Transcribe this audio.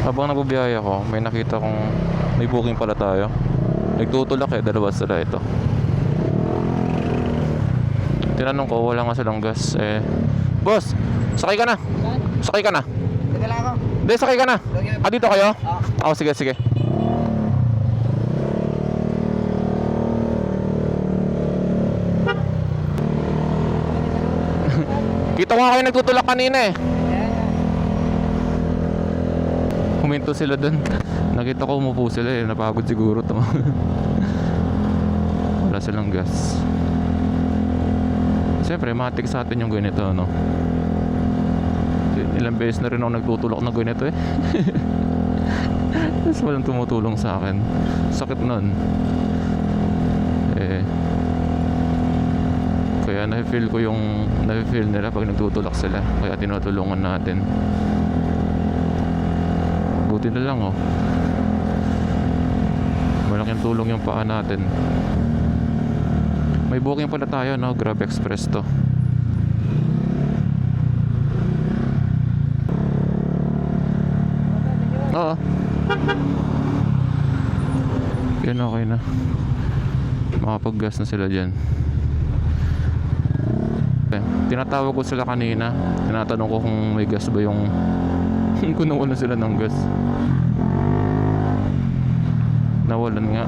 Habang nagbibiyahe ako, may nakita kong may booking pala tayo. Nagtutulak dalawa sila ito. Tinanong ko, wala nga silang gas. Boss, sakay ka na. Sakay ka na. Teka lang ako. Hindi, sakay ka na. Dito kayo? Oo, sige, sige. Kita ko nga kayo nagtutulak kanina Huminto sila dun. Nakita ko umupo sila napagod siguro to. Wala silang gas. Siyempre, matik sa atin yung ganito, no? Ilang beses na rin ako nagtutulak na ganito Tapos walang tumutulong sa akin. Sakit nun. Kaya na-feel ko yung na-feel nila pag nagtutulak sila. Kaya tinutulungan natin. Buti na lang malaking tulong yung paa natin. May booking pala tayo, no? Grab Express to. Oo. Yan, okay na. Makapag-gas na sila dyan. Tinatawag ko sila kanina. Tinatanong ko kung may gas ba yung kung nawalan sila ng gas. Nawalan nga.